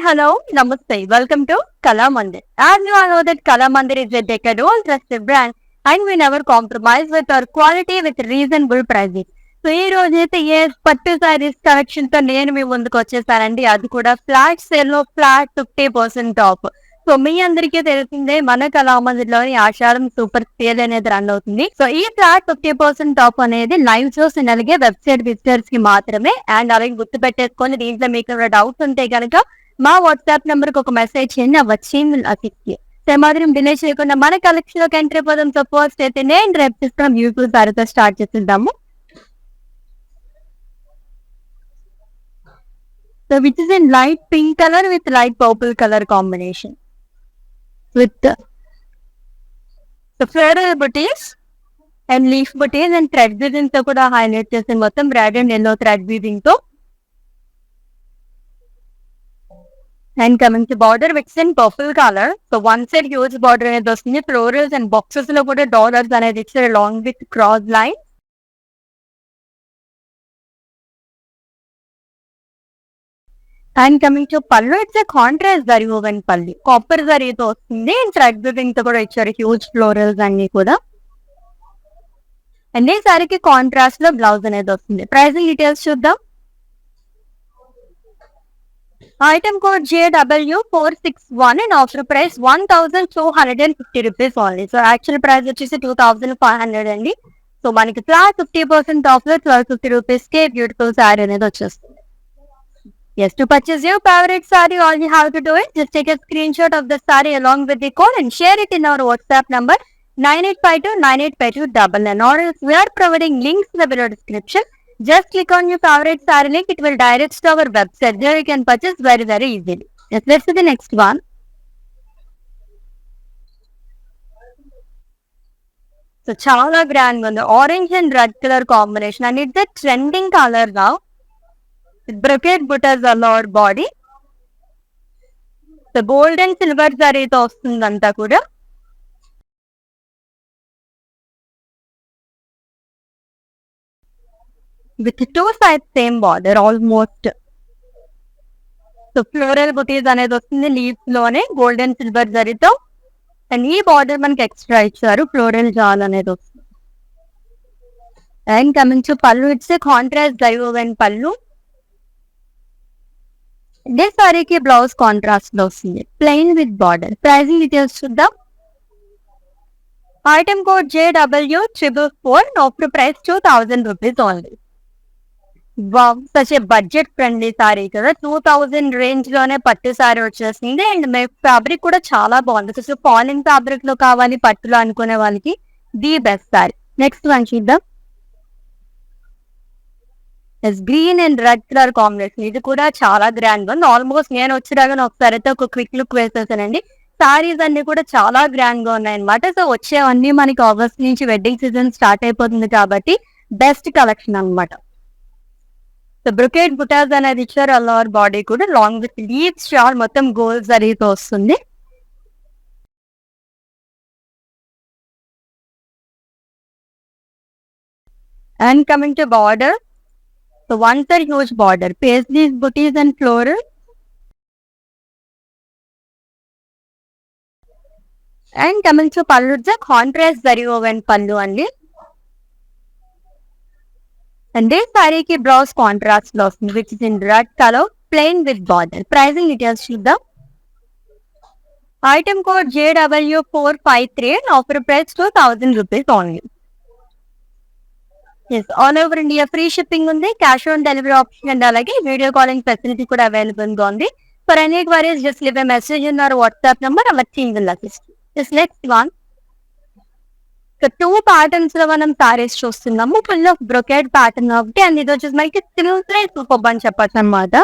hello, namaste. Welcome to Kala Mandir. As you all know that Kala Mandir is a decade-old trusted brand and we never compromise with our quality with reasonable prices. So ఈ రోజైతే ఏ పట్టు saris collection తో నేను మీ ముందుకు వచ్చేసానండి. అది కూడా flat sale లో ఫ్లాట్ 50% ఆఫ్. సో మీ అందరికీ తెలిసిందే మన కళామందిర్లోని ఆషాఢం సూపర్ సేల్ అనేది రన్ అవుతుంది. సో ఈ ఫ్లాట్ 50% ఆఫ్ అనేది లైవ్ షోస్ అలాగే వెబ్సైట్ విజిటర్స్ కి మాత్రమే. అండ్ అలాగే గుర్తు పెట్టేసుకొని దీంట్లో మీకు డౌట్స్ ఉంటే కనుక మా వాట్సాప్ నెంబర్ కి ఒక మెసేజ్ చేయండి. వచ్చింది అసిక్కి మాత్రం డిలే చేయకుండా మన కలెక్షన్ లోకి ఎంట్రీ పోదాం. సో ఫస్ట్ అయితే నేను రేపు తీసుకున్న బ్యూటిఫుల్ సారీతో స్టార్ట్ చేద్దాము. So which is in light pink color with light purple color combination with the floral booties and leaf booties and thread weaving తో కూడా హైలైట్ చేసిన మొత్తం red and yellow thread weaving తో. And coming to border which is in purple color. So one side huge border అనేది వస్తుంది. Florals and boxes లో కూడా dollars అనేది ఇచ్చారు along with cross line. And coming to pallu, it's a contrast zari woven pallu copper జరీతో వస్తుంది. And thread weaving తో కూడా ఇచ్చారు హ్యూజ్ ఫ్లోరల్స్ అన్ని కూడా. అండ్ ఈ సారీకి కాంట్రాస్ట్ లో బ్లౌజ్ అనేది వస్తుంది. ప్రైసింగ్ డీటెయిల్స్ చూద్దాం. Item code JW461 and offer price 1250 rupees only. So actual price వచ్చేసి 2500 అండి. సో మనకి ఫ్లాట్ 50% ఆఫ్ లో 1250 రూపీస్ కి బ్యూటిఫుల్ సారీ అనేది వచ్చేస్తుంది. Yes, to purchase your favorite saree, all you have to do is just take a screenshot of the saree along with the code and share it in our WhatsApp number 9852985299. Or else we are providing links in the below description. Just click on your favorite saree link. It will direct to our website. There you can purchase very, very easily. Yes, let's see the next one. So, chala grand one. The orange and red color combination. And it's a trending color now. Brocade butas all body. So gold and silver జరీతో వస్తుంది అంతా కూడా. With two side same border almost. So floral బుటీస్ అనేది వస్తుంది leaves లోనే gold and silver జరీతో. And ఈ border మనకి ఎక్స్ట్రా ఇచ్చారు ఫ్లోరల్ జాల్ అనేది వస్తుంది. And coming to pallu, it's contrast zari woven pallu. ఇదే సారీకి బ్లౌజ్ కాంట్రాస్ట్ లో వస్తుంది plain with border. Pricing details చూద్దాం. Item code JW444 offer price 2000 rupees only. Such a budget friendly saree కదా. 2000 రేంజ్ లోనే పట్టు సారీ వచ్చేసింది. అండ్ ఫ్యాబ్రిక్ కూడా చాలా బాగుంది. సో ఫాలింగ్ ఫ్యాబ్రిక్ లో కావాలి పట్టులో అనుకునే వాళ్ళకి the best saree. Next one చూద్దాం. Green and red colour combination. ఇది కూడా చాలా గ్రాండ్ గా ఉంది. ఆల్మోస్ట్ నేను వచ్చేలాగా ఒకసారి అయితే ఒక క్విక్ లుక్ వేసేసానండి. సారీస్ అన్ని కూడా చాలా గ్రాండ్ గా ఉన్నాయి అనమాట. సో వచ్చేవన్నీ మనకి ఆగస్ట్ నుంచి వెడ్డింగ్ సీజన్ స్టార్ట్ అయిపోతుంది కాబట్టి బెస్ట్ కలెక్షన్ అనమాట. సో బ్రొకెట్ బుటాస్ అనేది ఇచ్చారు ఆల్ బాడీ కూడా లాంగ్ విత్ లీవ్స్ షాల్ మొత్తం గోల్డ్ జరీతో వస్తుంది. And coming to border, so one side huge border, paisleys, booties and floral. And coming to pallu, it's a contrast zari woven pallu only. And this saree ki blouse contrast blouse which is in red color, plain with border. Pricing details చూద్దాం. Item code JW453 and offer price 2000 rupees only. Yes, all over India free shipping ఉంది. Cash on delivery option and అలాగే video calling facility కూడా available గా ఉంది. For any queries just leave a message in our WhatsApp number. Our team will assist. This next one. So 2 patterns లో మనం సారీస్ చూస్తున్నాము. Full of brocade pattern ఒకటి and ఇది వచ్చేసి మనకి త్రీ సూపర్ అని చెప్పచ్చు అనమాట.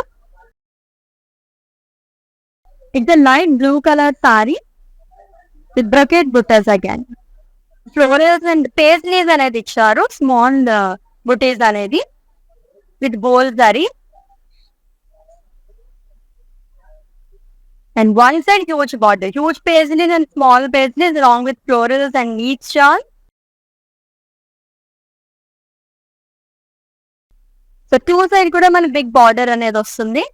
It's a light blue colour saree with brocade butas again. Florals and paisleys అనేది ఇచ్చారు. స్మాల్ బుటీస్ అనేది with bold zari. And one side huge border, huge paisleys and small paisleys along with florals and neat shawl. So two side కూడా మన big border అనేది వస్తుంది.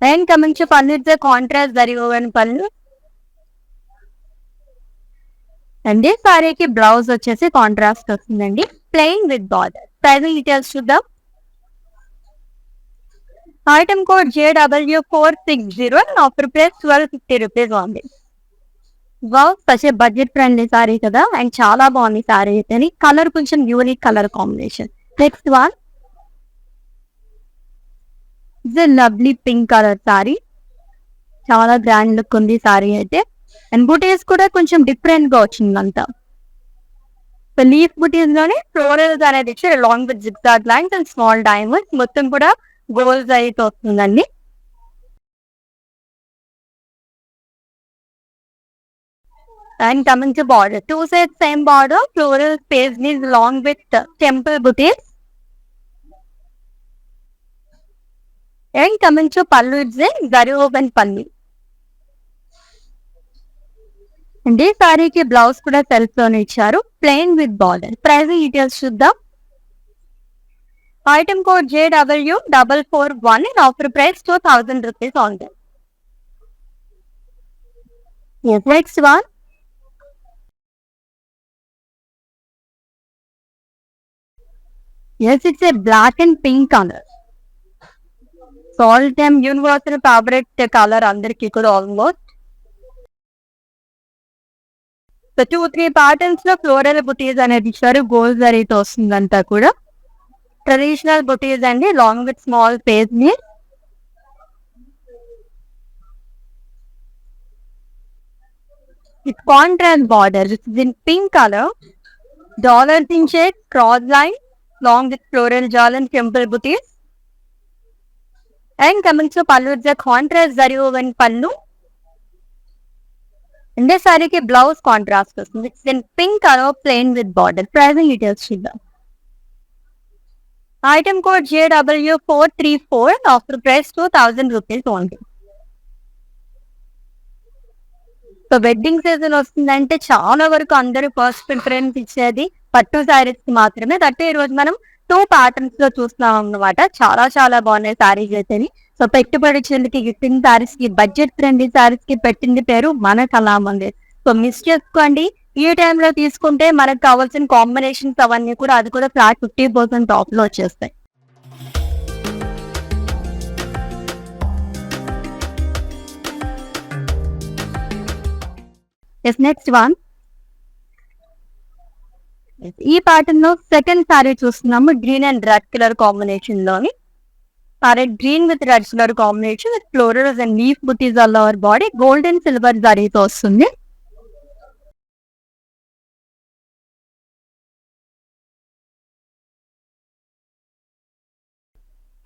And coming to pallu, it's contrast zari woven pallu. అండి సారీకి blouse వచ్చేసి contrast వస్తుందండి, plain with border. Pricing details చూద్దాం. Item code JW460 and offer price 1250 rupees ఉంది. Wow, special budget friendly saree కదా, అండ్ చాలా బాగుంది సారీ అయితే. కలర్ కొంచెం unique colour combination. Next one it's lovely pink colour sorry, చాలా గ్రాండ్ లుక్ ఉంది sorry అయితే. అండ్ బుటీస్ కూడా కొంచెం డిఫరెంట్ గా వచ్చింది అంతా. లీఫ్ బుటీస్ లోనే ఫ్లోరల్స్ అనేది ఇచ్చి long with zigzag lines and small diamonds, మొత్తం కూడా గోల్స్ అయితే వస్తుందండి. And coming to border, two side same border, floral space is long with temple butis. And coming to pallu, it's zari open pallu. And ఈ సారీకి బ్లౌజ్ కూడా సెల్ఫ్ లోనే ఇచ్చారు, plain with border. Price details చూద్దాం. Item code JW441 and offer price 2000 rupees ఉంది. Next one it's a black and pink colour. All time universal favourite colour అందరికి కూడా almost. 2-3 patterns లో ఫ్లోరల్ బుటీస్ అనేది ఇచ్చారు, గోల్డ్ జరీతో వస్తుందంతా కూడా. ట్రెడిషనల్ బుటీస్ అండి, లాంగ్ విత్ స్మాల్ పేజ్ ని. It's contrast border, which is in pink color. Dollars in shade, cross line, long with floral jewel and temple booties. And coming to pallu, it's a contrast zari woven pallu. In this saree ki blouse contrast వస్తుంది. It's in pink color, plain with border. Pricing details చూద్దాం. Item code JW434, offer price 2000 rupees only. So wedding season వస్తుందంటే చాలా వరకు అందరూ first preference ఇచ్చేది పట్టు శారీస్ కి మాత్రమే. దట్టు ఈ రోజు మనం 2 ప్యాటర్న్స్ లో చూస్తున్నాం అన్నమాట. చాలా చాలా బాగున్నాయి శారీస్ అయితే. సో పెట్టుబడి చెల్లికి గిఫ్టింగ్ శారీస్ కి, బడ్జెట్ ఫ్రెండ్లీ శారీస్ కి పెట్టింది పేరు మన కళామందిర్. సో మిస్ చేసుకోండి. ఈ టైంలో తీసుకుంటే మనకు కావాల్సిన కాంబినేషన్స్ అవన్నీ కూడా, అది కూడా ఫ్లాట్ 50% ఆఫ్ లో వచ్చేస్తాయి. నెక్స్ట్ వన్, ఈ ప్యాటర్న్ లో సెకండ్ సారీ చూస్తున్నాము, green and red colour combination లోని. Green with red colour combination with florals and leaf butis all over body, gold and silver జరీతో వస్తుంది.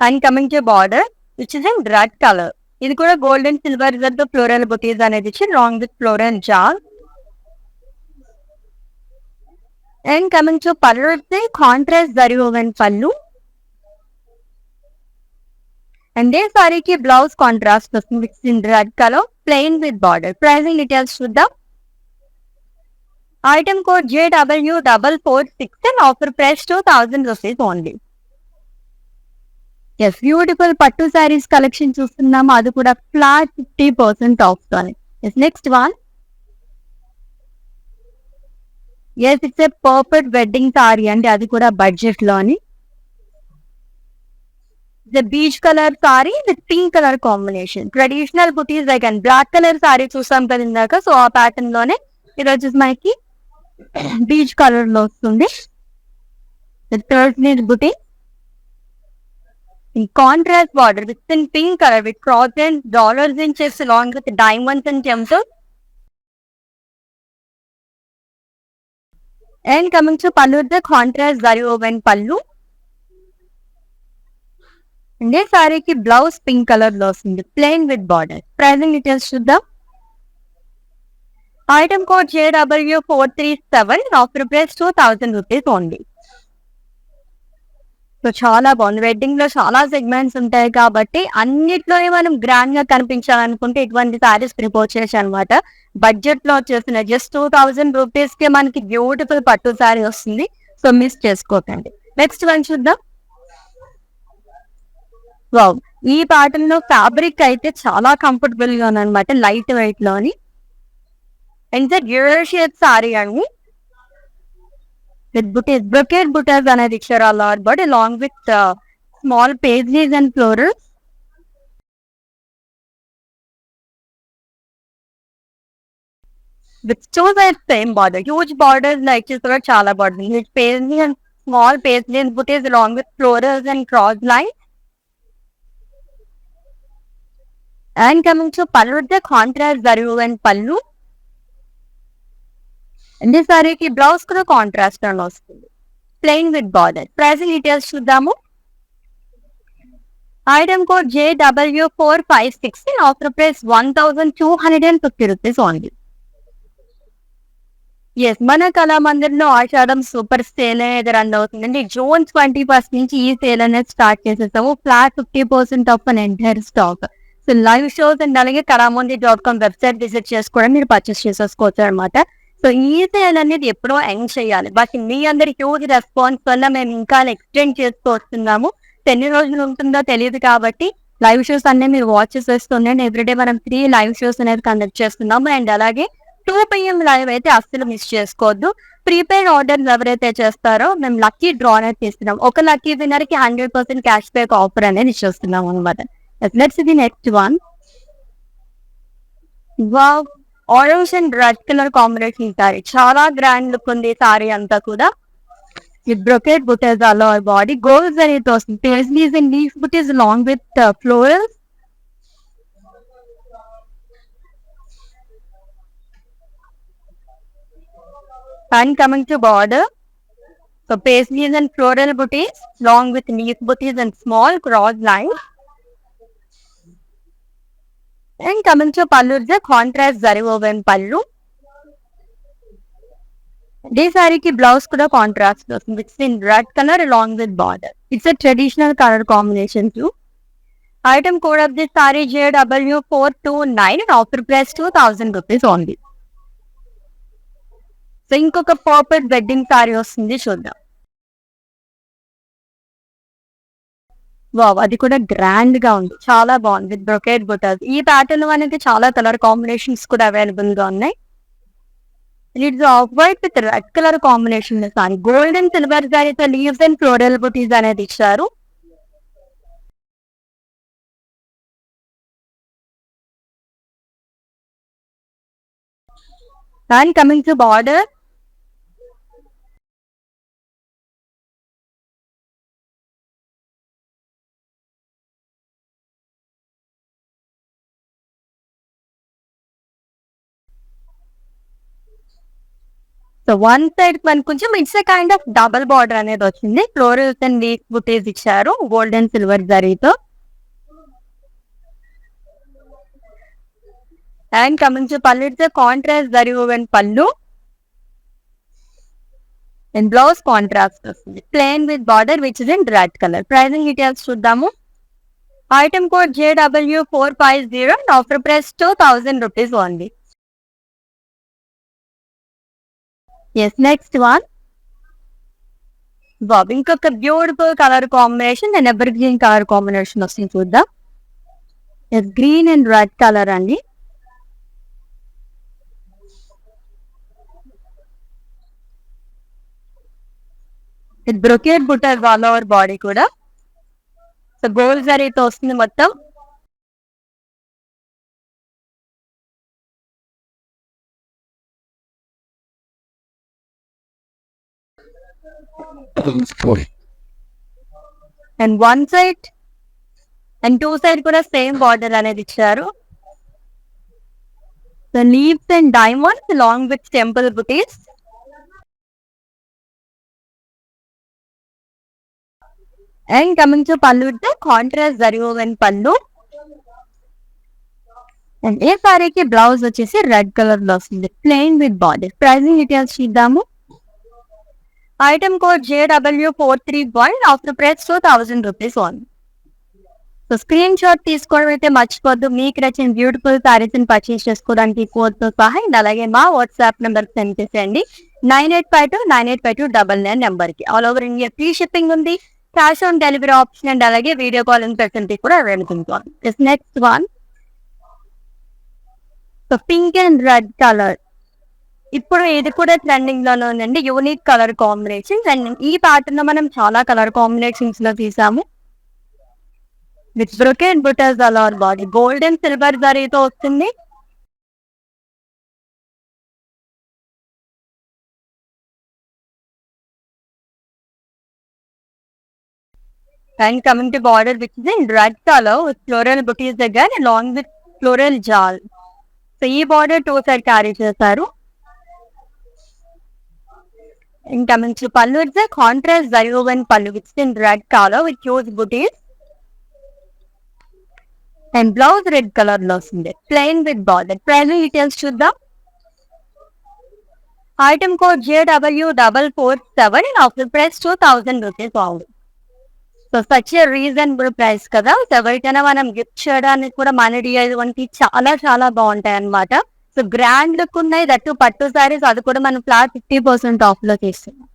And coming to border, which is in red colour. ఇది కూడా gold and silver జరీతో floral బుటీస్ అనేది ఇచ్చి long with floral jaal. And coming to pallu, contrast zari woven pallu. And ఏ సారీకి blouse contrast వస్తుంది, which in red colour, plain with border. Pricing details చూద్దాం. Item code JW446 and offer price 2000 rupees only. Yes, beautiful pattu sarees collection చూస్తున్నాము, అది కూడా flat 50% off తోని. Yes, next one. Yes, it's a perfect wedding saree అండి, అది కూడా budget లోని. Peach colour saree with pink colour combination. Traditional butis like and black colour saree చూసాం కదా ఇందాక. సో ఆ ప్యాటర్న్ లోనే ఈరోజు మనకి బీచ్ కలర్ లో వస్తుంది. బుటీ in contrast border with in pink color with cross and dollars in chest along with diamonds and temples. And coming to pallu, the contrast zari woven pallu. And this saree ki blouse pink color lo undi, plain with border. Pricing details chuddam. Item code JW437, offer price 2000 rupees only. So చాలా బాగుంది. Wedding లో చాలా segments ఉంటాయి కాబట్టి అన్నిట్లోనే మనం grand గా కనిపించాలనుకుంటే ఇటువంటి సారీస్ ప్రిపోజ్ చేసి అనమాట. బడ్జెట్ లో వచ్చేసిన జస్ట్ 2000 రూపీస్ కి మనకి బ్యూటిఫుల్ పట్టు సారీ వస్తుంది. సో మిస్ చేసుకోకండి. నెక్స్ట్ వన్ చూద్దాం. వావ్! ఈ ప్యాటర్న్‌లో ఫ్యాబ్రిక్ అయితే చాలా కంఫర్టబుల్‌గా ఉందన్నమాట. లైట్ వెయిట్‌లోని. అండ్ డ్యూయల్ షేప్ సారీ అండి. విత్ బుటీస్, బ్రొకేడ్ బుటాస్ అనేది ఇచ్చారు ఆ lot but along with small paisleys and florals. With two sides same border. Huge borders like చేస్తే చాలా బాగుంది. Huge paisley and small paisleys butis along with florals and cross lines. And coming to pallu, the contrast zari and pallu. And this saree blouse కూడా contrast అని వస్తుంది. Plain with border. Pricing details చూద్దాము. Item code JW456 offer price 1250 rupees only. Yes, మన కళామందిర్లో Ashadam super sale అనేది run అవుతుందండి. June 21 నుంచి ఈ సేల్ అనేది స్టార్ట్ చేసేసాము. Flat 50% off on entire stock. So live shows and అలాగే kalamandir.com వెబ్సైట్ విజిట్ చేసుకోవడం మీరు పర్చేస్ చేసేసుకోవచ్చు అనమాట. సో ఈ సేల్ అనేది ఎప్పుడో ఎండ్ చేయాలి, బట్ మీ అందరి హ్యూజ్ రెస్పాన్స్ వల్ల మేము ఇంకా ఎక్స్టెండ్ చేస్తూ వస్తున్నాము. ఎన్ని రోజులు ఉంటుందో తెలియదు కాబట్టి లైవ్ షోస్ అన్నీ మీరు వాచ్ చేసేస్తుండండి. ఎవ్రీడే మనం 3 లైవ్ షోస్ అనేది కండక్ట్ చేస్తున్నాము. అండ్ అలాగే 2 PM లైవ్ అయితే అస్సలు మిస్ చేసుకోవద్దు. ప్రీపెయిడ్ ఆర్డర్స్ ఎవరైతే చేస్తారో మేము లక్కీ డ్రా అనేది తీస్తున్నాం. ఒక లక్కీ విన్నర్ కి 100% క్యాష్ బ్యాక్ ఆఫర్ అనేది ఇచ్చేస్తున్నాం అనమాట. Let's see the next one. Wow! Orange and red colour combination saree. చాలా గ్రాండ్ లుక్ ఉంది సారీ అంతా కూడా. ఈ బ్రొకేట్ బుటీస్ అలా బాడీ గోల్స్ అనేది వస్తుంది. Paisleys and leaf buttis long with florals. And coming to border, so paisleys and floral booties along with leaf booties and small cross lines. And coming to pallu, the contrast zari woven pallu. This saree ki blouse kuda contrast వస్తుంది. It's in red color along with border. It's a traditional color combination too. Item code of this saree JW429 and offer price 2000 rupees only. So ఇంకొక perfect wedding sorry వస్తుంది, చూద్దాం. Wow! అది కూడా grand గా ఉంది, చాలా బాగుంది విత్ బ్రొకేట్ బుటాస్. ఈ ప్యాటర్న్ అనేది చాలా కలర్ కాంబినేషన్స్ కూడా అవైలబుల్ గా ఉన్నాయి. It's off white with red colour combination saree. Gold and silver సారీతో లీవ్స్ అండ్ ఫ్లోరల్ బుటీస్ అనేది ఇచ్చారు. And coming to border, so one side మనకు కొంచెం it's a kind of double border అనేది వచ్చింది. ఫ్లోరల్స్ అండ్ లీఫ్ బుటీస్ ఇచ్చారు గోల్డ్ అండ్ సిల్వర్ జరీతో. And coming to pallu, it's contrast zari woven pallu and blouse contrast వస్తుంది. Plain with border which is in red colour. Pricing details చూద్దాము. Item code JW450 and offer price 2000 rupees only. Yes, next one. బాబ్, ఇంకొక beautiful colour combination and ever green colour combination వస్తుంది, చూద్దాం. Yes, green and red colour అండి. With brocade butas all over body కూడా. So gold జరీతో వస్తుంది మొత్తం. And one side and two side కూడా సేమ్ బార్డర్ అనేది ఇచ్చారు. So leaves and diamonds long with temple butis. And coming to pallu, with contrast zari woven pallu. And ఏ సారీకి బ్లౌజ్ వచ్చేసి రెడ్ కలర్ లో వస్తుంది, plain with border. Pricing details చూద్దాము. Item code JW431 offer price 2000 rupees only. So screenshot తీసుకోవడం అయితే మర్చిపోద్దు. మీకు నచ్చిన బ్యూటిఫుల్ సారీస్ ని పర్చేస్ చేసుకోవడానికి కోడ్ తో సహా. అండ్ అలాగే మా వాట్సాప్ నెంబర్ సెండ్ చేసేయండి 9852985299 నెంబర్ కి. All over India free shipping ఉంది. Cash on delivery option and అలాగే వీడియో కాలింగ్ ఫెసిలిటీ కూడా అవైలబుల్ ఉంది. Next one, so pink and red colour. ఇప్పుడు ఇది కూడా ట్రెండింగ్ లోనే ఉందండి. యూనిక్ కలర్ కాంబినేషన్స్ అండ్ ఈ ప్యాటర్న్ లో మనం చాలా కలర్ కాంబినేషన్స్ లో తీసాము. With brocade butas all over body gold and silver జరీతో వస్తుంది. And coming to border, which is in red color with floral booties again along with floral jal. So ఈ border two side carry చేశారు. And coming to pallu, it's a contrast zari woven pallu which is in red color with huge booties. And blouse red color లో వస్తుంది. Plain with border. Pricing details చూద్దాం. Item code JW447 and offer price 2000 rupees only. So such reasonable price కదా. ఎవరికైనా మనం gift చేయడానికి కూడా మన వంటి చాలా చాలా బాగుంటాయి అనమాట. సో గ్రాండ్ లుక్ ఉన్నాయి, దట్టు పట్టు సారీస్, అది కూడా మనం ఫ్లాట్ 50% ఆఫ్ లో తీస్తున్నాం.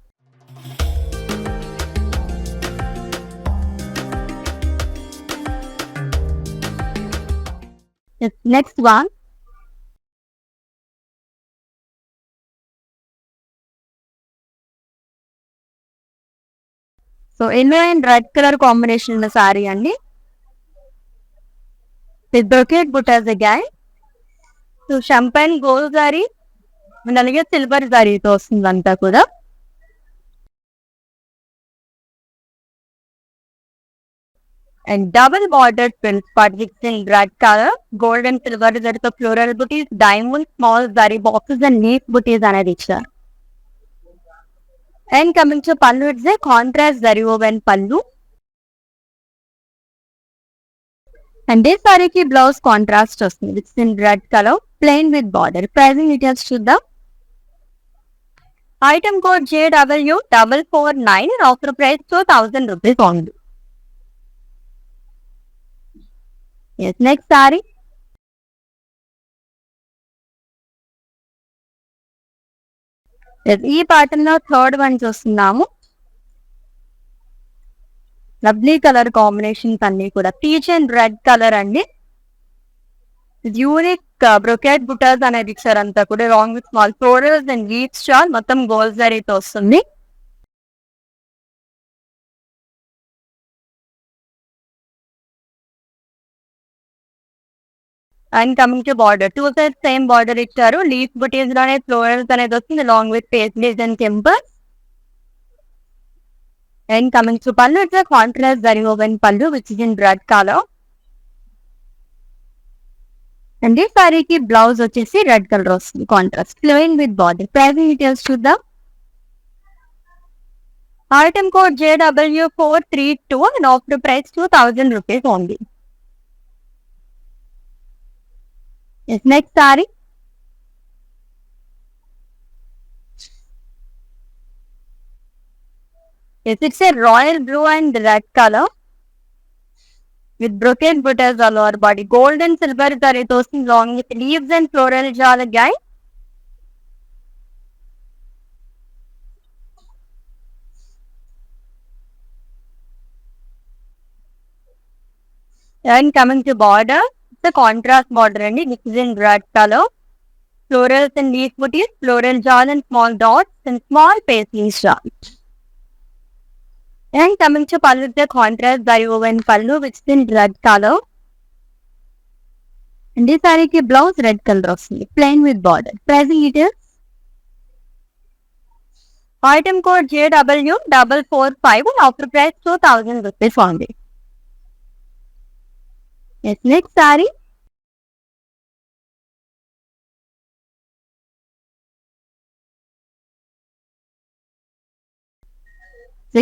Next one, so yellow and red colour combination ఉన్న సారీ అండి. With brocade butas again. So champagne gold saree అలాగే సిల్వర్ సారీతో వస్తుంది అంతా కూడా. అండ్ డబుల్ బార్డర్ ప్రింట్స్ పార్టిక్స్ in red colour, gold and silver జరీతో floral buttis, diamond small zari boxes and leaf బుటీస్ అనేది ఇచ్చారు. And coming to pallu, it's a contrast zari woven pallu. And this saree ki blouse contrast వస్తుంది. It's in red color, plain with border. Pricing details చూద్దాం. Item code JW449 and offer price 2000 rupees only. Yes, next saree. ఈ pattern లో third one చూస్తున్నాము. Lovely colour combinations అన్ని కూడా peach and red colour అండి. Unique brocade butas అనేది ఇచ్చారు అంతా కూడా, long with small florals and leaves చాల్ మొత్తం గోల్డ్ జరీతో వస్తుంది. And coming to border, two side same border ఇచ్చారు. లీఫ్ బుటీస్ లోనే ఫ్లోరల్స్ అనేది వస్తుంది లాంగ్ విత్ పేస్లీస్ అండ్ కెంపర్స్. And coming to pallu, it's contrast zari woven pallu which is in red colour. And ఈ సారీకి బ్లౌజ్ వచ్చేసి రెడ్ కలర్ వస్తుంది contrast, plain with border. Pricing details చూద్దాం. Item code JW432 and offer price 2000 rupees only. Yes, next saree. Yes, it's a royal blue and red color with brocade buttas all over body. Gold and silver zarito along with leaves and floral jal again. And coming to border, the contrast border and which is in red color. Florals and leaf booties, floral jal and small dots and small paisley jal. And coming to pallu, the contrast zari woven pallu which is in red color. And this saree ki blouse red color of plain with border. Pricing details. Item code JW445 and offer price 2000 rupees only. Yes, next saree.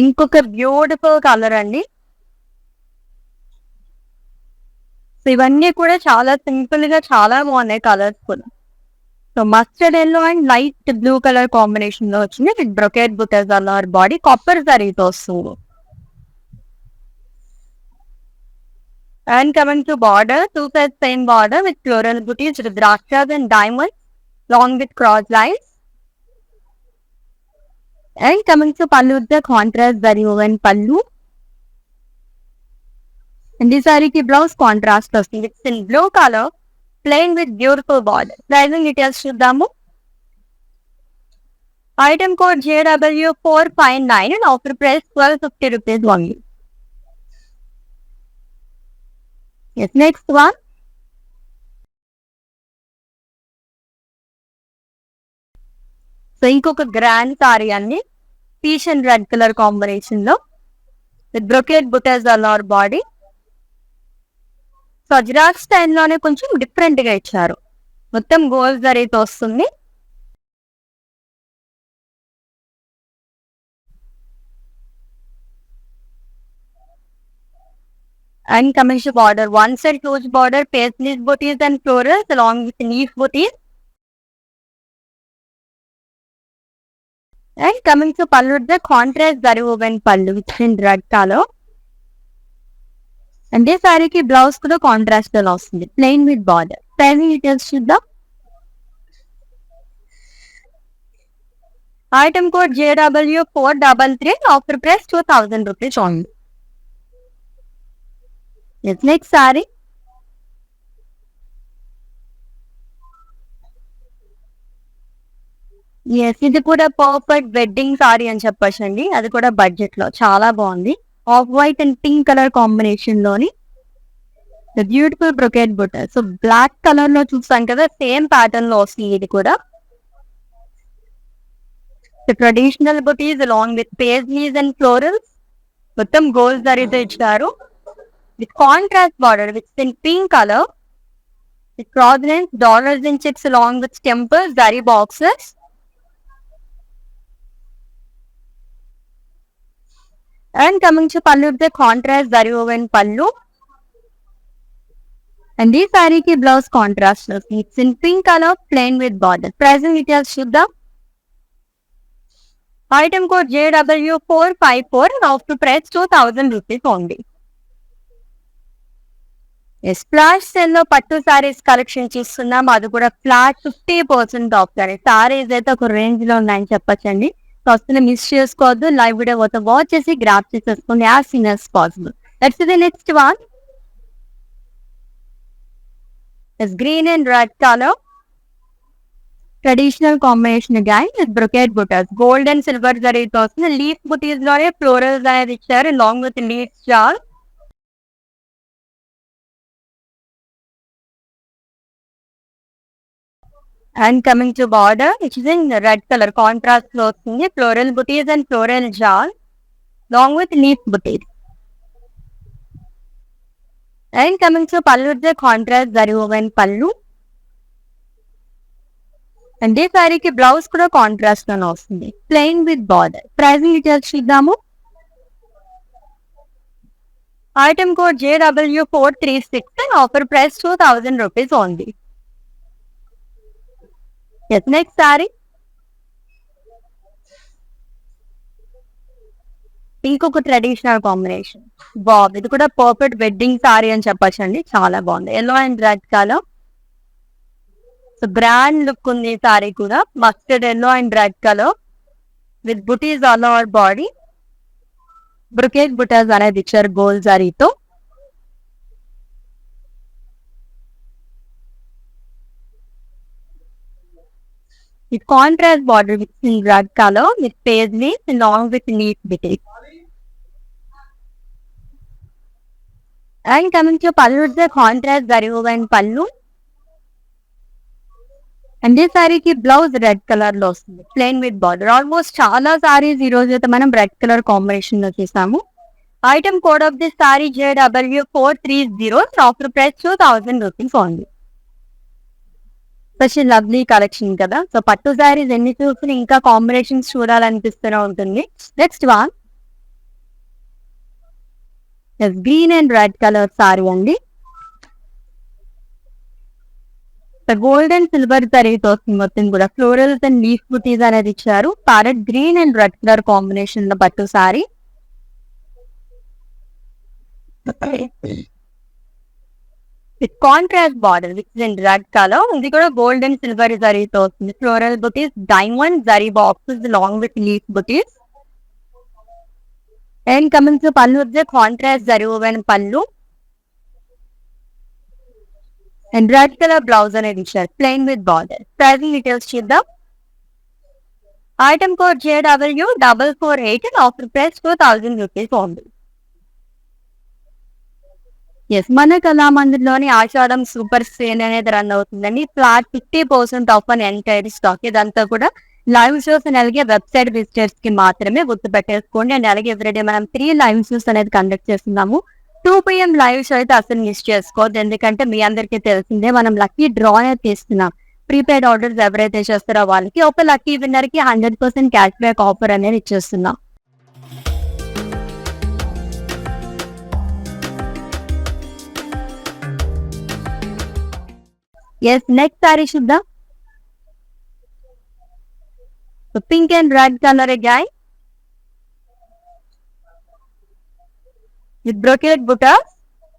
ఇంకొక beautiful colour అండి. So ఇవన్నీ కూడా చాలా simple గా చాలా బాగున్నాయి colours కూడా. So mustard yellow and light blue colour combination లో వచ్చింది with brocade butas all body copper జరీతో వస్తుంది. And coming to border, two sides same border with floral booties, rudrakshas and diamonds, long with cross lines. And coming to pallu, the contrast zari woven pallu and ఈ సారీకి blouse contrast వస్తుంది. It's in blue colour plain with beautiful border. Pricing details చూద్దాము. Item code JW459 and offer price 1250 rupees only. Yes, next one. So ఇంకొక grand saree అండి, peach and red colour combination లో with brocade butas all over body. So Ajrakh స్టైల్లోనే కొంచెం different గా ఇచ్చారు. మొత్తం gold జరీతో వస్తుంది. And coming to border, one side close border, paisley booties and florals along with leaf booties. And coming to pallu, the contrast zari woven pallu which is in red color. And this saree ki blouse kuda contrast lo vastundi, plain with border. Pricing details chuddam. Item code JW433, offer price 2000 rupees only. Yes, next saree. Yes, ఇది కూడా perfect wedding sorry అని చెప్పొచ్చండి. అది కూడా budget లో చాలా బాగుంది. Of white and pink colour combination లోని బ్యూటిఫుల్ బ్రొకేట్ బుట్ట. సో బ్లాక్ కలర్ లో చూస్తాం కదా, సేమ్ ప్యాటర్న్ లో వస్తుంది ఇది కూడా. Traditional buttis along with paisleys and florals, మొత్తం గోల్డ్ జరీతో ఇచ్చారు. With contrast border with in pink colour with cross lines, dollars and checks along with temples, zari boxes. And coming to pallu, the contrast zari woven pallu. And this saree ki blouse contrast వస్తుంది. It's in pink color, plain with border. Pricing details చూద్దాం. Item code JW454 and offer price 2000 rupees only. Splash cell లో పట్టు saris collection చూస్తున్నాం. అది కూడా flat 50% of sorry. Saris అయితే ఒక range లో ఉన్నాయని చెప్పొచ్చండి. అసలు మిస్ చేసుకోవద్దు. లైవ్ వీడియో మొత్తం వాచ్ చేసి గ్రాప్ చేసేసుకోండి as soon as possible. Let's the next one. Green and red colour traditional combination again with brocade butas. Gold and silver జరీతో వస్తుంది. లీఫ్ బుటీస్ లోనే ఫ్లోరల్స్ అనేది ఇచ్చారు long with leaf jaal. And coming to border, which is in red color, contrast లో వస్తుంది. Floral booties and floral jar, along with leaf booties. And coming to pallu, the contrast zari woven pallu. And this saree ki blouse kuda contrast lo వస్తుంది, plain with border. Pricing details చూద్దాము. Item code JW436 and offer price 2000 rupees only. Yes, next saree. ఇంకొక traditional combination. Bob, ఇది కూడా perfect wedding sorry అని చెప్పచ్చండి. చాలా బాగుంది. Yellow and red colour. So brand look ఉంది ఈ సారీ కూడా. Mustard yellow and red colour with buttis all over body. Brocade బుటాస్ అనేది ఇచ్చారు గోల్డ్ జరీతో. With contrast border with in red color with paisley along with leaf boutique. And coming to pallu, the contrast zari woven pallu. And this saree ki blouse red color lo వస్తుంది, plain with border. Almost చాలా sarees ఈ రోజు అయితే మనం red colour combination లో చేసాము. Item code of this saree JW430, offer price 2000 rupees only. Special lovely collection కదా. So పట్టు శారీస్ ఎన్ని చూసి ఇంకా కాంబినేషన్స్ చూడాలనిపిస్తూనే ఉంటుంది. Next one green and red colour sorry అండి. గోల్డ్ అండ్ సిల్వర్ జరీతో వస్తుంది మొత్తం కూడా. ఫ్లోరల్స్ అండ్ లీఫ్ బుటీస్ అనేది ఇచ్చారు. Parrot green and red colour combination లో పట్టు sari. With contrast border which in red colour. ఇది కూడా గోల్డ్ అండ్ సిల్వర్ జరీతో వస్తుంది. Floral buttis, diamond zari boxes long with leaf booties. And coming to pallu, contrast zari woven pallu. And red colour blouse అనేది ఇచ్చారు plain with border. Pricing details చూద్దాం. Item code JW448 and offer price 2000 rupees only. Yes, మన కళామందిర్లోని Ashadham super sale అనేది run అవుతుందండి. Flat 50% of అని entire stock. ఇదంతా కూడా లైవ్ షోస్ అని అలాగే వెబ్సైట్ విజిటర్స్ కి మాత్రమే గుర్తు పెట్టేసుకోండి. అండ్ అలాగే ఎవ్రీడే మనం 3 లైవ్ షోస్ అనేది కండక్ట్ చేస్తున్నాము. 2 PM లైవ్ షో అయితే అసలు మిస్ చేసుకోవద్దు. ఎందుకంటే మీ అందరికీ తెలిసిందే మనం లక్కీ డ్రా అనేది తీస్తున్నాం. ప్రీపెయిడ్ ఆర్డర్స్ ఎవరైతే చేస్తారో వాళ్ళకి ఒక లక్కీ విన్నర్ కి 100% క్యాష్ బ్యాక్ ఆఫర్ అనేది ఇచ్చేస్తున్నాం. ఎస్, నెక్స్ట్ సారీ చూద్దాం. పింక్ అండ్ రెడ్ కలర్ గాయ్ with brocade buta.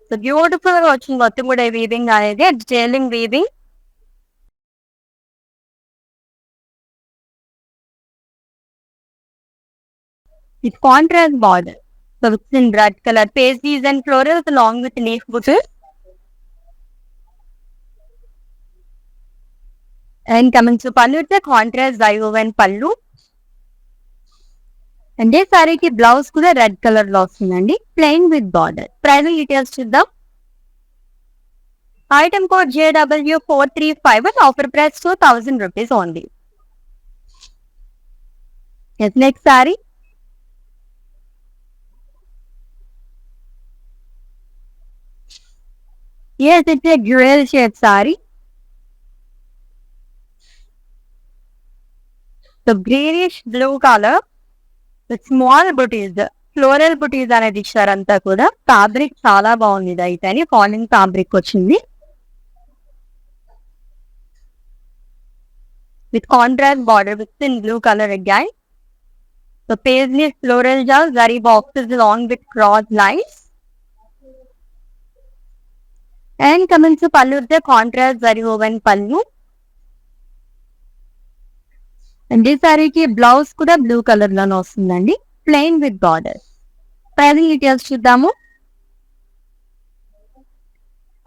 So beautiful గా వచ్చింది మొత్తం కూడా వీవింగ్ అనేది detailing weaving. With contrast border. So it's in red colour పేస్టీస్ and florals along with leaf bushes. And coming to pallu, it's a contrast woven pallu. And ఈ సారీకి blouse కూడా red colour లో వస్తుందండి plain with border. Pricing details చూద్దాం. Item code JW435 and offer price 2000 rupees only. Next sari. Yes, it's a grill shade saree. So greenish blue color with small booties. Floral బుటీస్ అనేది ఇచ్చారంతా కూడా. Fabric చాలా బాగుంది. ఇది అయితే ఫాలింగ్ ఫ్యాబ్రిక్ వచ్చింది with contrast border with in blue colour again. So paisley floral jaal zari boxes along with cross lines. And coming to pallu, the contrast zari woven pallu. And ఈ సారీకి బ్లౌజ్ కూడా బ్లూ కలర్ లోనే వస్తుందండి plain with border. Pricing details చూద్దాము.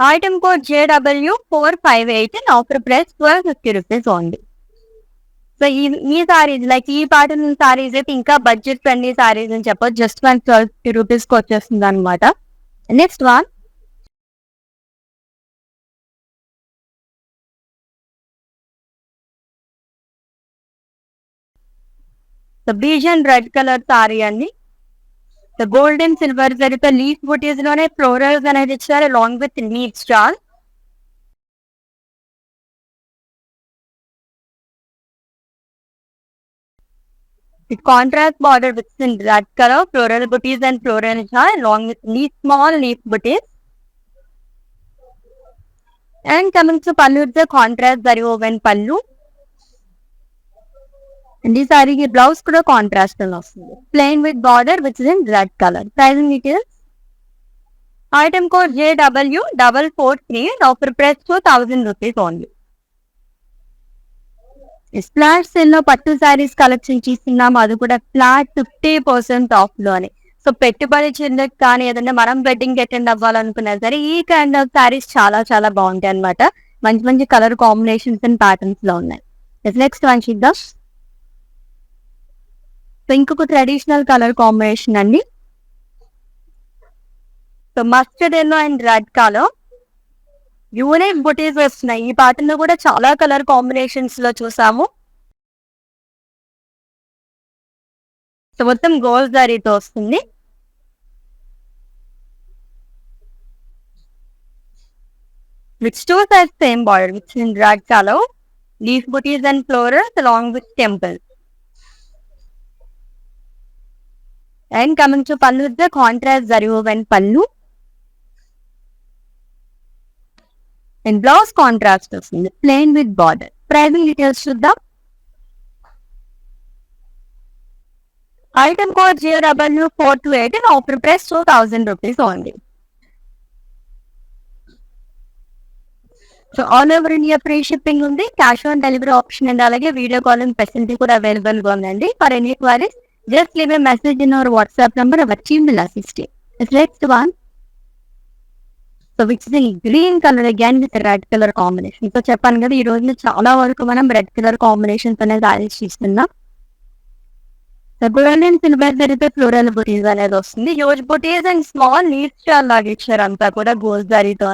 Item code JW458 and offer price 1250 rupees only. So ఈ saris like ఈ pattern saris అయితే ఇంకా బడ్జెట్ ఫ్రెండ్లీ సారీస్ అని చెప్పొచ్చు. జస్ట్ 1250 రూపీస్ కి వచ్చేస్తుంది అనమాట. Next one. So beige and red colour sorry అండి. సో గోల్డ్ అండ్ సిల్వర్ జరిగితే లీఫ్ బుటీస్ లోనే ఫ్లోరల్స్ అనేది ఇచ్చారు along with leaf star. With contrast border with in red color, floral booties and floral jar along with small leaf booties. And coming to pallu, the contrast zari woven pallu. And this saree blouse kuda contrast lo vasthundi. Plain with border which is in red color. Pricing details. Item code JW443 and offer price 2000 rupees only. Flat sale లో పట్టు sarees collection చూస్తున్నాము. అది కూడా flat 50% of లోనే. So పెట్టుబడి చిన్నకి కానీ ఏదైనా మనం వెడ్డింగ్ అటెండ్ అవ్వాలనుకున్నా సరే ఈ కైండ్ ఆఫ్ శారీస్ చాలా చాలా బాగుంటాయి అనమాట. మంచి మంచి కలర్ కాంబినేషన్స్ అండ్ ప్యాటర్న్స్ లో ఉన్నాయి. నెక్స్ట్ వన్ చూద్దాం. సో ఇంకొక ట్రెడిషనల్ కలర్ కాంబినేషన్ అండి. So mustard yellow and red colour unique బుటీస్ వస్తున్నాయి. ఈ ప్యాటర్న్ లో కూడా చాలా కలర్ కాంబినేషన్స్ లో చూసాము. సో మొత్తం గోల్డ్ జరీతో వస్తుంది. With two sides same border with in red colour leaf booties and florals along with temple. And coming to pallu, the contrast zari woven pallu. And blouse contrast వస్తుంది plain with border. Pricing details చూద్దాం. Item code JW428 and offer price 2000 rupees only. So all over India free shipping ఉంది. Cash on delivery option and అలాగే video calling facility కూడా available గా ఉందండి. For any queries just leave a message in our WhatsApp number. Our team will assist you. Next one. So which is in green colour again with red colour combination. So చెప్పాను కదా ఈ రోజు చాలా వరకు మనం red colour combinations అనేది శారీస్ చూస్తున్నాం. Golden silver జరిగితే ఫ్లోరల్ బుటీస్ అనేది వస్తుంది. Huge buttis and small leaves లాగా ఇచ్చారు అంతా కూడా గోల్డ్ జరీతో.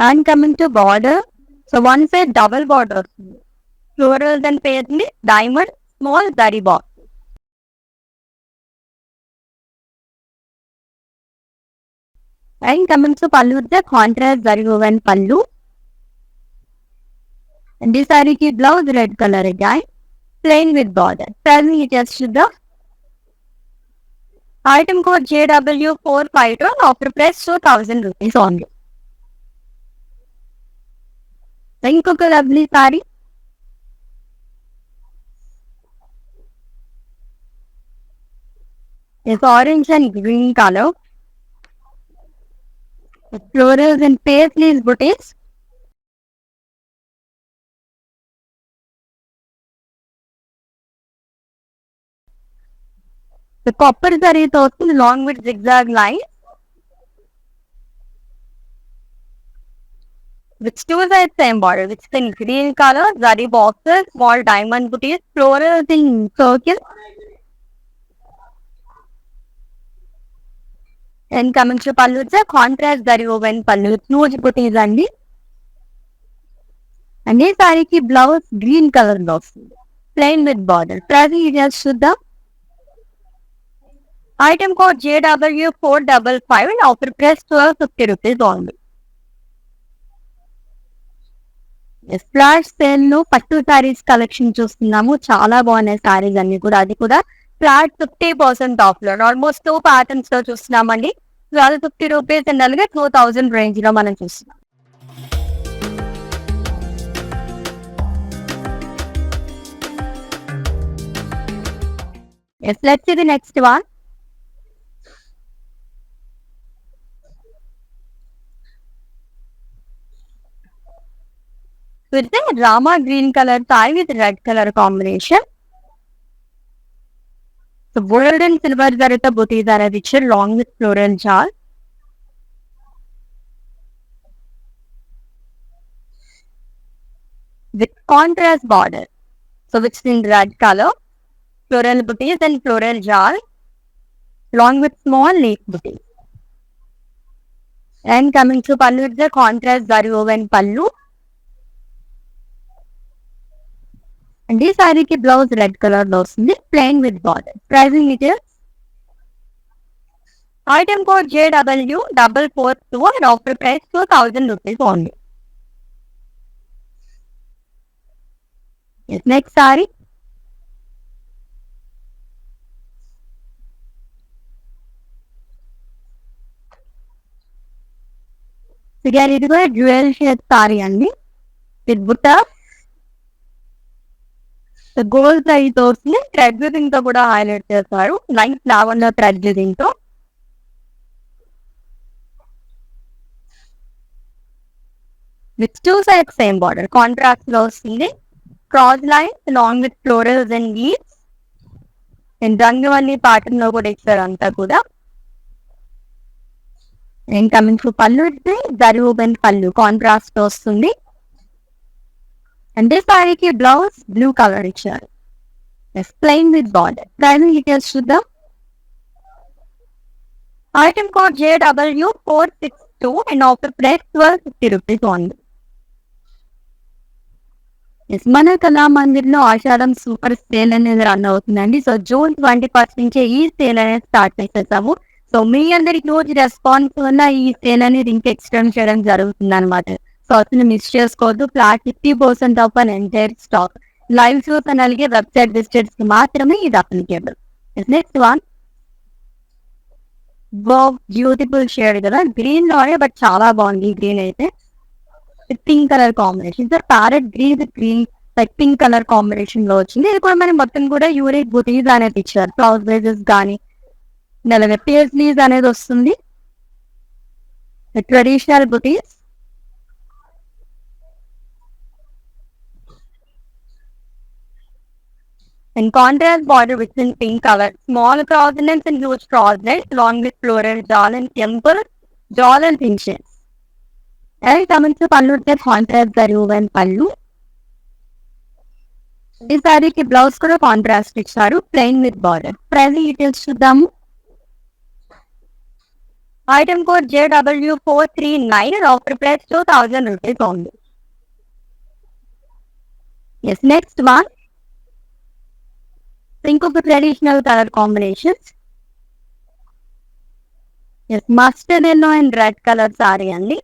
And coming to border, so one side double border వస్తుంది. ఫ్లోరల్ దాని పేరుంది diamond small zari box. And coming to pallu with contrast zari woven pallu. And ఈ సారీకి blouse red colour again, plain with border. Pricing it just to the item code JW452, offer price 2000 rupees only. ఇంకొక lovely sorry, it's orange and green color, with florals and paisleys bouquets. The copper zari also along with zigzag lines, with two sides same border, which is in green color, zari boxes, small diamond bouquets, florals in circle. And coming to pallu, it's a contrast zari woven pallu with huge bouquets అండి. And ఈ సారీకి blouse green colour లో వస్తుంది, plain with border. Pricing details చూద్దాం. Item code JW455 and offer price 1250 rupees only. Flash sale లో పట్టు saris collection చూస్తున్నాము. చాలా బాగున్నాయి సారీస్ అన్ని కూడా, అది కూడా ఫ్లాట్ 50% ఆఫ్ లో. ఆల్మోస్ట్ 2 ప్యాటర్న్స్ లో చూస్తున్నామండి. 1250 రూపీస్ అండ్ అలాగే 2000 రేంజ్ లో మనం చూస్తున్నాం. Yes, let's see the next one. With the Rama green color tie with red color combination. So gold and silver zarita booties are richer along with floral jar. With contrast border. So which is in red color, floral booties and floral jar along with small leaf booties. And coming to pallu, it's the contrast zari woven pallu. And ఈ సారీకి blouse red colour లో వస్తుంది, plain with border. Pricing details. Item code JW442 and offer price 2000 rupees only. Yes, next saree. Again, ఇది కూడా dual shade sorry అండి, with బుట్ట. Gold జరీతో వస్తుంది, థ్రెడ్ వీవింగ్ తో కూడా హైలైట్ చేస్తారు. లైట్ లావెండర్ థ్రెడ్ వీవింగ్ తో. With two side same border, contrast లో వస్తుంది. Cross line along with florals and leaves. And Rangavalli pattern లో కూడా ఇచ్చారు అంతా కూడా. అండ్ కమింగ్ టు పళ్ళు, జరీ woven పళ్ళు కాంట్రాస్ట్ తో వస్తుంది. అంటే సారీకి బ్లౌజ్ బ్లూ కలర్ ఇచ్చారు, plain with border. Pricing details చూద్దాం. Item code JW462 and offer price 1250 rupees only. మన కళామందిర్ లో ఆషాఢం సూపర్ సేల్ అనేది రన్ అవుతుందండి. సో June 21st నుంచే ఈ సేల్ అనేది స్టార్ట్ చేసేసాము. సో మీ అందరికి రోజు రెస్పాన్స్ వల్ల ఈ సేల్ అనేది ఇంకా ఎక్స్టెండ్ చేయడం జరుగుతుంది అనమాట. సో అసలు మిస్ చేసుకోవద్దు. Flat 50% off on entire stock. Live shows అని అలాగే వెబ్సైట్ విజిటర్స్ కి మాత్రమే ఇది applicable. Next one, beautiful shade కదా, గ్రీన్ లోనే బట్ చాలా బాగుంది. గ్రీన్ అయితే pink colour combination, sir parrot green with green like pink colour combination లో వచ్చింది. ఇది కూడా మనం మొత్తం కూడా యూనిక్ బుటీస్ అనేది ఇచ్చారు. బ్లౌజ్ బ్రేజెస్ కానీ అలాగే పేస్లీస్ అనేది వస్తుంది, traditional buttis. And contrast border which in pink color. Small crosslets and huge crosslets along with floral jal and temple, jal and pinches. And coming to pallu, the contrast zaru and pallu. ఈ సారీకి blouse కూడా contrast ఇచ్చారు plain with border. Price details చూద్దాము. Item code JW439 offer price 2000 rupees only. Yes next one ఇంకొక traditional colour combinations. Yes mustard yellow and red colour sorry అండి.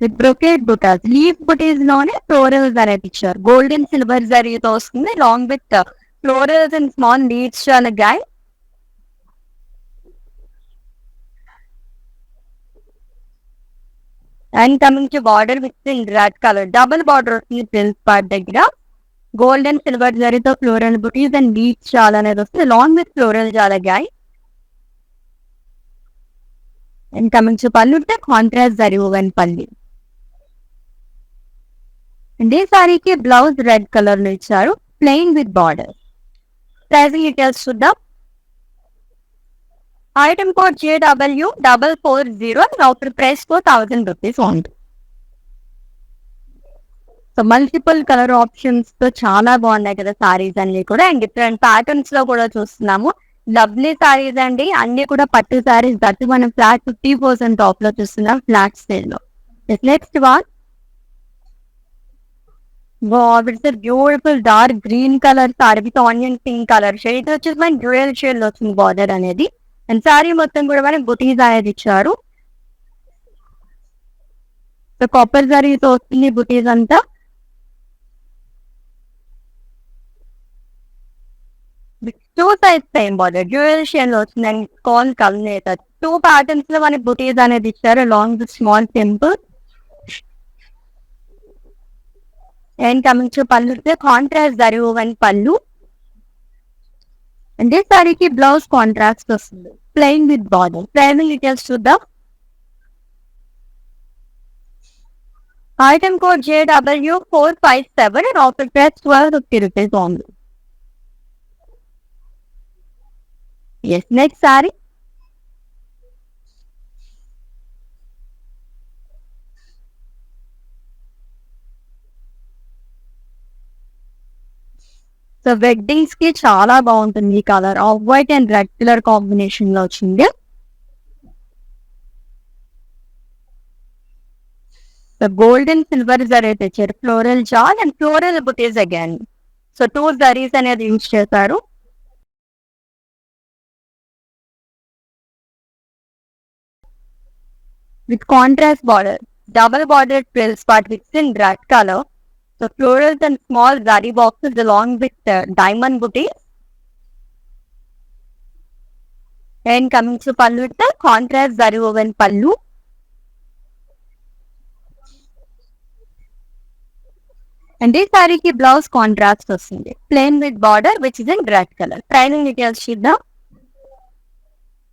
With brocade butas leaf బుటీస్ లోనే florals అనేది ఇచ్చారు. Golden silver జరీతో వస్తుంది long with florals and small leaves చాలా గాయ్. And coming to border with in red colour double border వస్తుంది ప్రిన్స్ పార్ట్ దగ్గర. గోల్డెన్ సిల్వర్ జరీతో ఫ్లోరల్ బుటీస్ అండ్ లీవ్స్ చాలా అనేది వస్తుంది లాంగ్ విత్ ఫ్లోరల్ చాలా గాయ్. And coming to pallu contrast zari woven pallu. And ఈ సారీకి బ్లౌజ్ రెడ్ కలర్ లో ఇచ్చారు plain with border. Pricing details చూద్దాం. Item code JW440 offer price 4000 rupees only. So multiple colour options తో చాలా బాగున్నాయి కదా సారీస్ అన్ని కూడా. అండ్ డిఫరెంట్ ప్యాటర్న్స్ లో కూడా చూస్తున్నాము. లవ్లీ సారీస్ అండి అన్ని కూడా పట్టు సారీస్. దట్టు మనం ఫ్లాట్ 50% ఆఫ్ లో చూస్తున్నాం ఫ్లాట్ సేల్ లో. Next one it's beautiful dark green colour saree with onion pink colour shade వచ్చేసి మన డ్యూయల్ షేడ్ లో వచ్చింది బార్డర్ అనేది. అండ్ సారీ మొత్తం కూడా మనకి బుటీస్ అనేది ఇచ్చారు. సో కాపర్ జరీతో వస్తుంది బుటీస్ అంతా. Two size same border dual shade లో వచ్చింది అండ్ కాల్ కలర్ టూ ప్యాటర్న్స్ లో మనకి బుటీస్ అనేది ఇచ్చారు long with small temple. And coming to pallu contrast zari woven pallu. And ఈ సారీకి బ్లౌజ్ కాంట్రాస్ట్ వస్తుంది plain with border. Pricing details చూద్దాం. Item code JW457 and offer price 1250 rupees only. Yes next sari so weddings కి చాలా బాగుంటుంది ఈ colour. Off white and red colour combination లో వచ్చింది. సో గోల్డెన్ సిల్వర్ జరీ తెచ్చారు floral jaal and floral buttis again. So two zaris అనేది use చేశారు. With contrast border double border twills part with in red colour. So florals and small zari boxes along with diamond booties. And coming to pallu with the contrast zari woven pallu. And this saree ki blouse contrast వస్తుంది plain with border which is in red color. Pricing details చూద్దాం.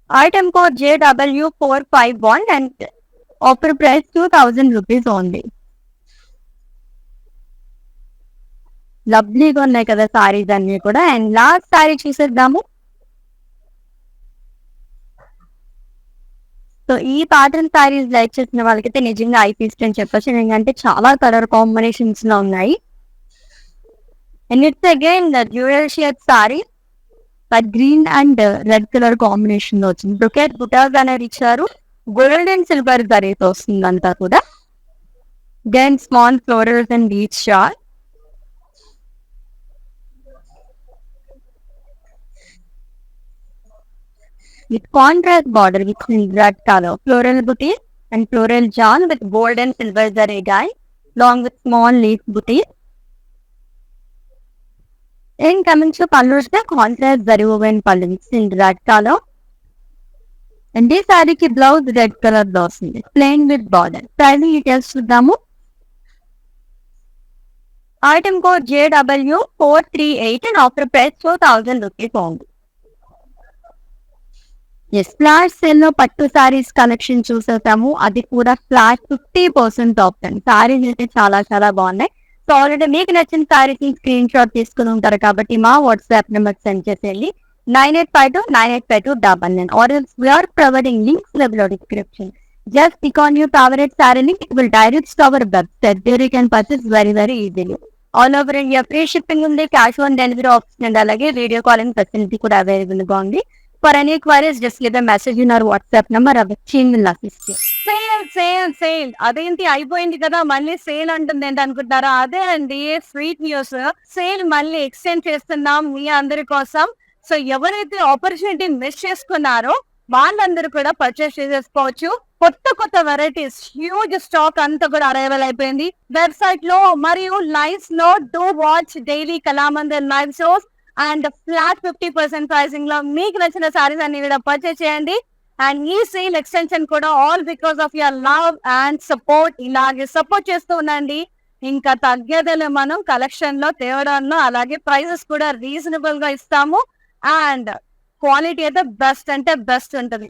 Item code JW451 and offer price 2000 rupees only. లవ్లీగా ఉన్నాయి కదా సారీస్ అన్ని కూడా. And last sorry చూసేద్దాము. So ఈ pattern saris like చేసిన వాళ్ళకైతే నిజంగా ఐ ఫీస్ట్ అని చెప్పచ్చు. ఎందుకంటే చాలా కలర్ కాంబినేషన్స్ లో ఉన్నాయి. And it's again dual shade sorry but green and red colour combination లో వచ్చింది. బ్రొకెట్ బుటాస్ అనేది ఇచ్చారు. గోల్డెన్ సిల్వర్ జరీతో వస్తుంది అంతా కూడా. Then small florals and leaves షార్. With contrast border with red color, floral booties and floral jal with gold and silver zari dye, along with small leaf booties. In coming to pallu, the contrast zari woven pallu in red color. And this saree ki blouse red color blouse ఉంది plain with border. Pricing details చూద్దాము. Item code JW438 and offer price 4000 rupees only. Flash sale లో పట్టు saris collection చూసేసాము, అది కూడా flat 50% of అండి. సారీస్ అయితే చాలా చాలా బాగున్నాయి. సో ఆల్రెడీ మీకు నచ్చిన సారీస్ స్క్రీన్ షాట్ తీసుకుని ఉంటారు కాబట్టి మా వాట్సాప్ నెంబర్ సెండ్ చేసేయండి 9852985299 or else we are providing links below description. Just click on your favorite saree link, it will direct to our website. There you can purchase very very easily. All over India free shipping ఉంది, cash on delivery option and అలాగే video calling facility కూడా available గా ఉంది. For any queries, just leave a message in our WhatsApp number. Our team will assist you. Sale అదేంటి అయిపోయింది కదా మళ్ళీ sale అంటుంది ఏంటి అనుకుంటారా? అదే అండి స్వీట్ న్యూస్. సేల్ మళ్ళీ ఎక్స్టెండ్ చేస్తున్నాం మీ అందరి కోసం. సో ఎవరైతే ఆపర్చునిటీ మిస్ చేసుకున్నారో వాళ్ళందరూ కూడా పర్చేస్ చేసేసుకోవచ్చు. కొత్త వెరైటీస్, హ్యూజ్ స్టాక్ అంతా కూడా అరైవల్ అయిపోయింది వెబ్సైట్ లో మరియు లైవ్స్ లో. Do watch daily Kalamandir live shows and flat 50% pricing లో మీకు నచ్చిన సారీస్ అన్ని కూడా పర్చేస్ చేయండి. అండ్ ఈ సేల్ ఎక్స్టెన్షన్ కూడా all because of your love and support. ఇలాగే సపోర్ట్ చేస్తూ ఉండండి. ఇంకా తగ్గేదేలే మనం కలెక్షన్ లో తేవడంలో, అలాగే ప్రైసెస్ కూడా రీజనబుల్ గా ఇస్తాము. అండ్ క్వాలిటీ అయితే బెస్ట్ అంటే బెస్ట్ ఉంటుంది.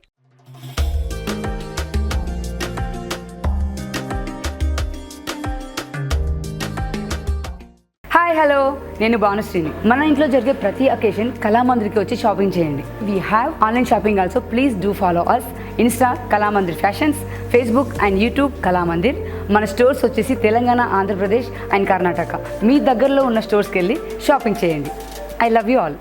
హాయ్ హలో, నేను భానుశ్రీని. మన ఇంట్లో జరిగే ప్రతి అకేషన్ కళామందిర్కి వచ్చి షాపింగ్ చేయండి. We have online shopping also. Please do follow us insta Kalamandir fashions, Facebook and YouTube Kalamandir. మన స్టోర్స్ వచ్చేసి తెలంగాణ, ఆంధ్రప్రదేశ్ అండ్ కర్ణాటక. మీ దగ్గరలో ఉన్న స్టోర్స్కి వెళ్ళి షాపింగ్ చేయండి. I love you all.